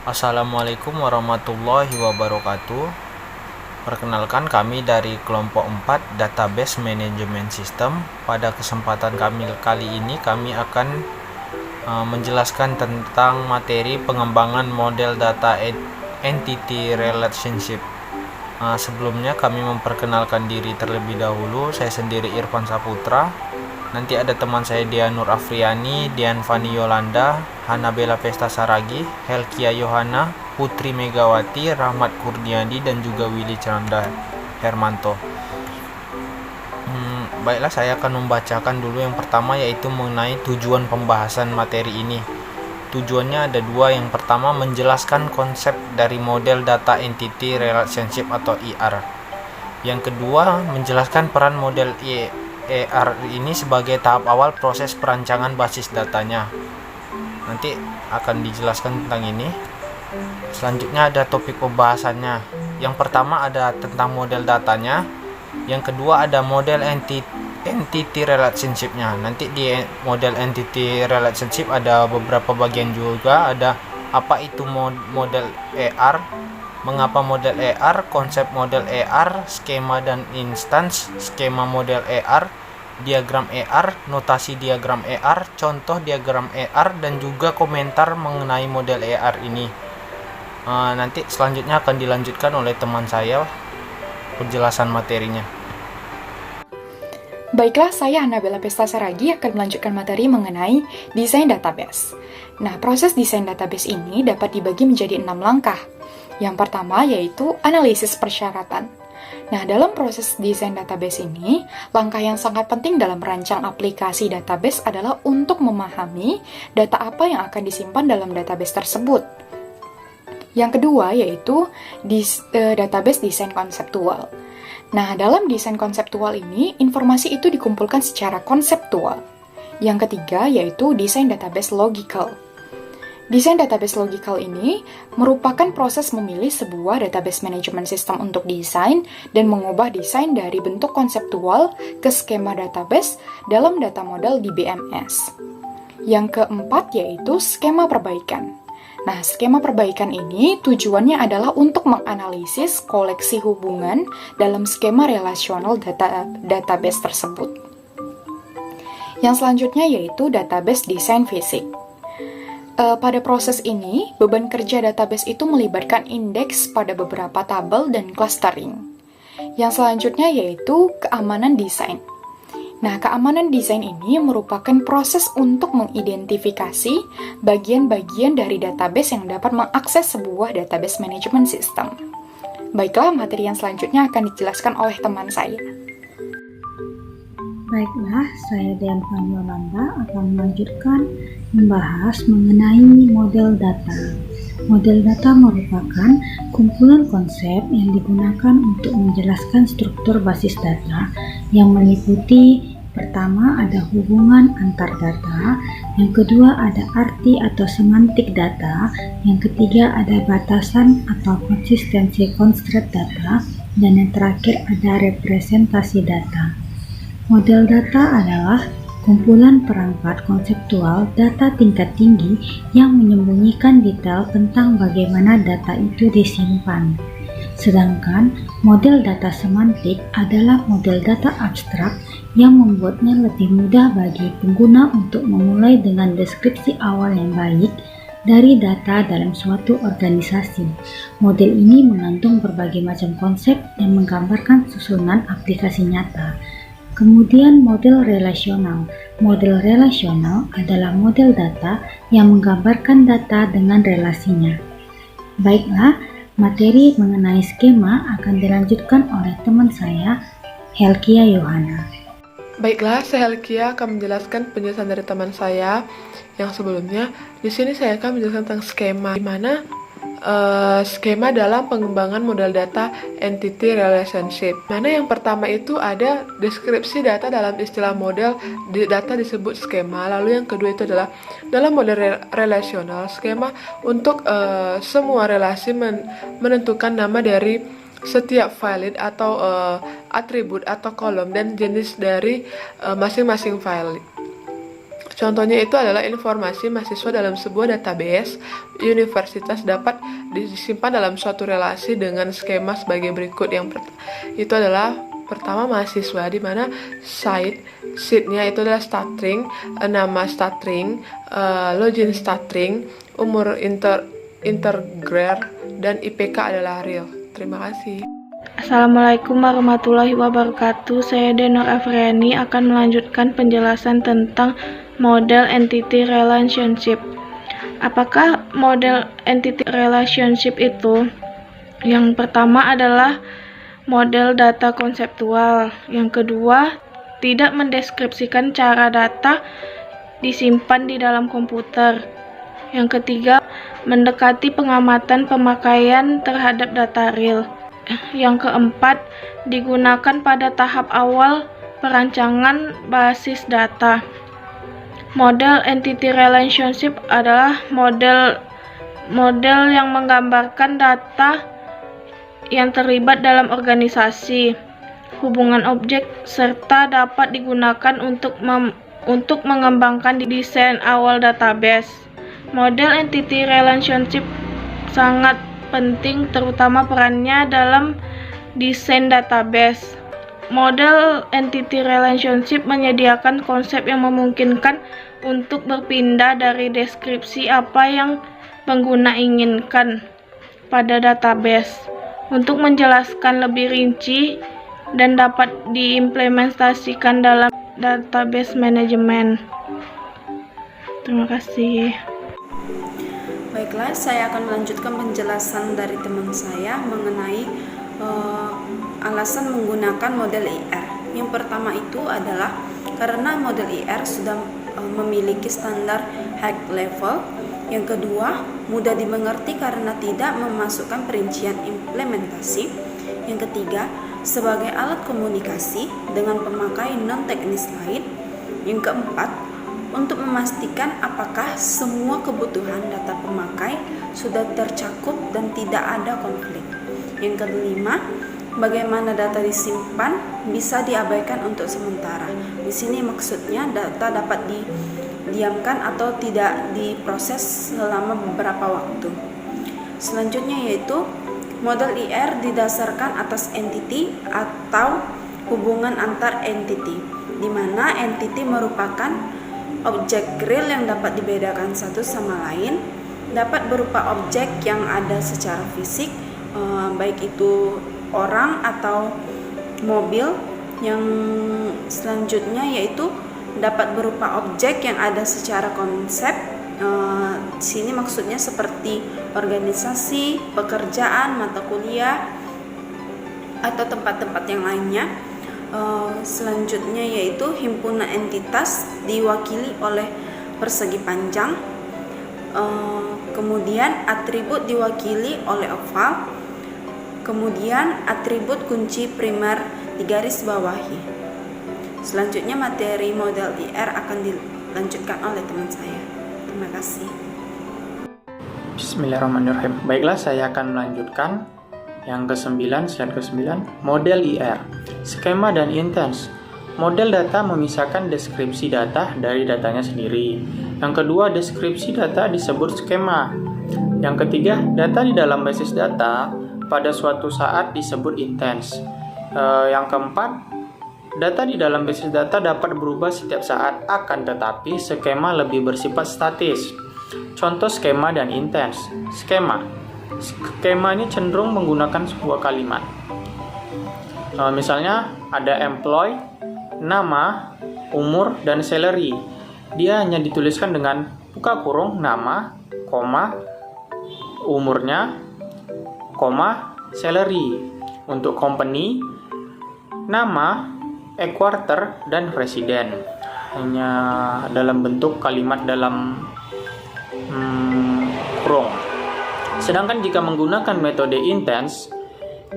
Assalamualaikum warahmatullahi wabarakatuh. Perkenalkan, kami dari kelompok 4 Database Management System. Pada kesempatan kami kali ini kami akan menjelaskan tentang materi pengembangan model data entity relationship. Sebelumnya kami memperkenalkan diri terlebih dahulu. Saya sendiri Irfan Saputra. Nanti ada teman saya Dianur Afriani, Dian Fani Yolanda, Hanabela Pesta Saragi, Helkia Yohana, Putri Megawati, Rahmat Kurniadi, dan juga Willy Chandra Hermanto. Baiklah, saya akan membacakan dulu yang pertama, yaitu mengenai tujuan pembahasan materi ini. Tujuannya ada dua. Yang pertama, menjelaskan konsep dari model data entity relationship atau ER. Yang kedua, menjelaskan peran model ER ini sebagai tahap awal proses perancangan basis datanya. Nanti akan dijelaskan tentang ini. Selanjutnya ada topik pembahasannya. Yang pertama ada tentang model datanya. Yang kedua ada model entity relationship-nya. Nanti di model entity relationship ada beberapa bagian juga. Ada apa itu model ER, mengapa model ER, konsep model ER, skema dan instance skema model ER, diagram ER, notasi diagram ER, contoh diagram ER, dan juga komentar mengenai model ER ini. Nanti selanjutnya akan dilanjutkan oleh teman saya penjelasan materinya. Baiklah, saya Hanabela Pesta Saragi akan melanjutkan materi mengenai desain database. Nah, proses desain database ini dapat dibagi menjadi 6 langkah. Yang pertama yaitu analisis persyaratan. Nah, dalam proses desain database ini, langkah yang sangat penting dalam merancang aplikasi database adalah untuk memahami data apa yang akan disimpan dalam database tersebut. Yang kedua yaitu database desain konseptual. Nah, dalam desain konseptual ini, informasi itu dikumpulkan secara konseptual. Yang ketiga yaitu desain database logical. Desain database logical ini merupakan proses memilih sebuah database management system untuk desain dan mengubah desain dari bentuk konseptual ke skema database dalam data model di BMS. Yang keempat yaitu skema perbaikan. Nah, skema perbaikan ini tujuannya adalah untuk menganalisis koleksi hubungan dalam skema relasional database tersebut. Yang selanjutnya yaitu database design fisik. Pada proses ini, beban kerja database itu melibatkan indeks pada beberapa tabel dan clustering. Yang selanjutnya yaitu keamanan desain. Nah, keamanan desain ini merupakan proses untuk mengidentifikasi bagian-bagian dari database yang dapat mengakses sebuah database management system. Baiklah, materi yang selanjutnya akan dijelaskan oleh teman saya. Baiklah, saya Dian Fani Yolanda akan melanjutkan membahas mengenai model data. Model data merupakan kumpulan konsep yang digunakan untuk menjelaskan struktur basis data yang meliputi pertama ada hubungan antar data, yang kedua ada arti atau semantik data, yang ketiga ada batasan atau konsistensi konstruk data, dan yang terakhir ada representasi data. Model data adalah kumpulan perangkat konseptual data tingkat tinggi yang menyembunyikan detail tentang bagaimana data itu disimpan. Sedangkan model data semantik adalah model data abstrak yang membuatnya lebih mudah bagi pengguna untuk memulai dengan deskripsi awal yang baik dari data dalam suatu organisasi. Model ini mengandung berbagai macam konsep yang menggambarkan susunan aplikasi nyata. Kemudian model relasional. Model relasional adalah model data yang menggambarkan data dengan relasinya. Baiklah, materi mengenai skema akan dilanjutkan oleh teman saya, Helkia Yohana. Baiklah, saya Helkia akan menjelaskan penjelasan dari teman saya yang sebelumnya. Di sini saya akan menjelaskan tentang skema, di mana skema dalam pengembangan model data entity relationship. Mana yang pertama itu ada deskripsi data dalam istilah model data disebut skema. Lalu yang kedua itu adalah dalam model relasional, skema untuk semua relasi menentukan nama dari setiap file atau atribut atau kolom dan jenis dari masing-masing file. Contohnya itu adalah informasi mahasiswa dalam sebuah database universitas dapat disimpan dalam suatu relasi dengan skema sebagai berikut. Itu adalah pertama mahasiswa, di mana site-nya itu adalah string, nama string, login string, umur integer, dan IPK adalah real. Terima kasih. Assalamualaikum warahmatullahi wabarakatuh. Saya Denor Afriani akan melanjutkan penjelasan tentang model entity relationship. Apakah model entity relationship itu? Yang pertama adalah model data konseptual. Yang kedua, tidak mendeskripsikan cara data disimpan di dalam komputer. Yang ketiga, mendekati pengamatan pemakaian terhadap data real. Yang keempat, digunakan pada tahap awal perancangan basis data. Model entity relationship adalah model yang menggambarkan data yang terlibat dalam organisasi, hubungan objek, serta dapat digunakan untuk mengembangkan desain awal database. Model entity relationship sangat penting, terutama perannya dalam desain database. Model entity relationship menyediakan konsep yang memungkinkan untuk berpindah dari deskripsi apa yang pengguna inginkan pada database untuk menjelaskan lebih rinci dan dapat diimplementasikan dalam database manajemen. Terima kasih. Baiklah, saya akan melanjutkan penjelasan dari teman saya mengenai alasan menggunakan model IR. Yang pertama itu adalah karena model IR sudah memiliki standar high level. Yang kedua, mudah dimengerti karena tidak memasukkan perincian implementasi. Yang ketiga, sebagai alat komunikasi dengan pemakai non-teknis lain. Yang keempat, untuk memastikan apakah semua kebutuhan data pemakai sudah tercakup dan tidak ada konflik. Yang kelima, bagaimana data disimpan bisa diabaikan untuk sementara. Di sini maksudnya data dapat didiamkan atau tidak diproses selama beberapa waktu. Selanjutnya yaitu model IR didasarkan atas entity atau hubungan antar entity, di mana entity merupakan objek real yang dapat dibedakan satu sama lain, dapat berupa objek yang ada secara fisik, baik itu orang atau mobil. Yang selanjutnya yaitu dapat berupa objek yang ada secara konsep. Sini maksudnya seperti organisasi, pekerjaan, mata kuliah, atau tempat-tempat yang lainnya. Selanjutnya yaitu himpunan entitas diwakili oleh persegi panjang. Kemudian atribut diwakili oleh oval. Kemudian atribut kunci primer digaris bawahi. Selanjutnya materi model IR akan dilanjutkan oleh teman saya. Terima kasih. Bismillahirrahmanirrahim. Baiklah, saya akan melanjutkan yang ke-9, slide ke-9, model IR, skema dan intens. Model data memisahkan deskripsi data dari datanya sendiri. Yang kedua, deskripsi data disebut skema. Yang ketiga, data di dalam basis data pada suatu saat disebut intens. Yang keempat, data di dalam basis data dapat berubah setiap saat, akan tetapi skema lebih bersifat statis. Contoh skema dan intens. Skema ini cenderung menggunakan sebuah kalimat. Misalnya ada employee, nama, umur, dan salary. Dia hanya dituliskan dengan buka kurung nama, koma, umurnya, koma, salary. Untuk company, nama, quarter, dan resident. Hanya dalam bentuk kalimat dalam kurung. Sedangkan jika menggunakan metode intens,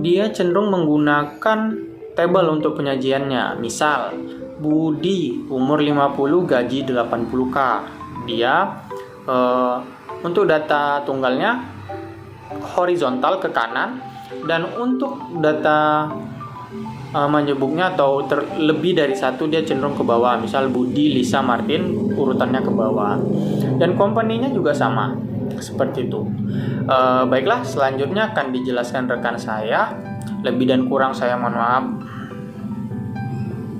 dia cenderung menggunakan tabel untuk penyajiannya. Misal, Budi, umur 50, gaji 80k. Dia untuk data tunggalnya horizontal ke kanan, dan untuk data menyebutnya atau lebih dari satu dia cenderung ke bawah. Misal Budi, Lisa, Martin urutannya ke bawah. Dan company-nya juga sama seperti itu. Baiklah, selanjutnya akan dijelaskan rekan saya. Lebih dan kurang saya mohon maaf.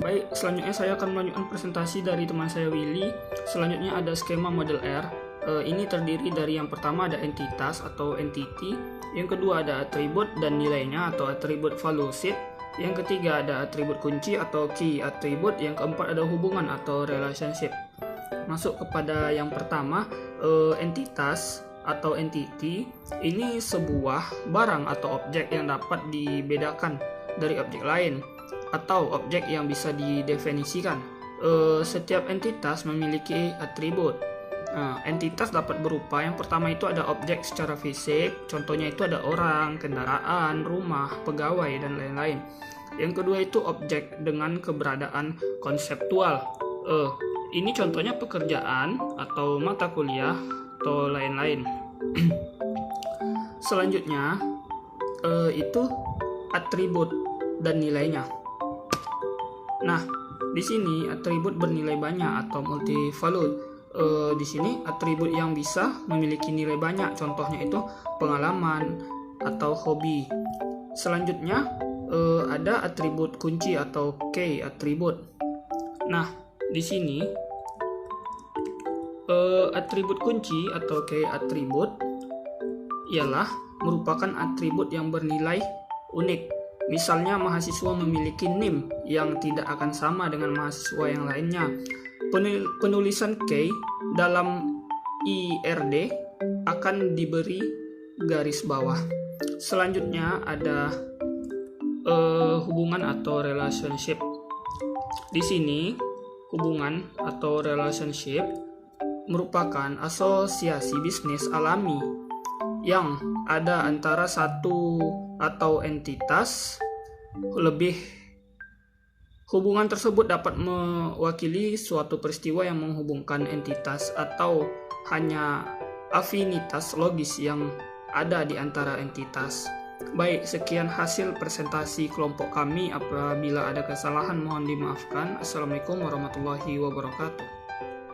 Baik, selanjutnya saya akan melanjutkan presentasi dari teman saya Willy. Selanjutnya ada skema model R. Ini terdiri dari yang pertama ada entitas atau entity, yang kedua ada atribut dan nilainya atau atribut value set, yang ketiga ada atribut kunci atau key atribut, yang keempat ada hubungan atau relationship. Masuk kepada yang pertama, entitas atau entity. Ini sebuah barang atau objek yang dapat dibedakan dari objek lain atau objek yang bisa didefinisikan. Setiap entitas memiliki atribut. Entitas dapat berupa, yang pertama itu ada objek secara fisik, contohnya itu ada orang, kendaraan, rumah, pegawai, dan lain-lain. Yang kedua itu objek dengan keberadaan konseptual. Ini contohnya pekerjaan atau mata kuliah atau lain-lain. Selanjutnya itu atribut dan nilainya. Nah, di sini atribut bernilai banyak atau multi-value. Di sini atribut yang bisa memiliki nilai banyak, contohnya itu pengalaman atau hobi. Selanjutnya ada atribut kunci atau key atribut. Nah, di sini atribut kunci atau key atribut ialah merupakan atribut yang bernilai unik. Misalnya mahasiswa memiliki NIM yang tidak akan sama dengan mahasiswa yang lainnya. Penulisan key dalam IRD akan diberi garis bawah. Selanjutnya ada hubungan atau relationship. Di sini hubungan atau relationship merupakan asosiasi bisnis alami yang ada antara satu atau entitas lebih. Hubungan tersebut dapat mewakili suatu peristiwa yang menghubungkan entitas atau hanya afinitas logis yang ada di antara entitas. Baik, sekian hasil presentasi kelompok kami. Apabila ada kesalahan mohon dimaafkan. Assalamualaikum warahmatullahi wabarakatuh.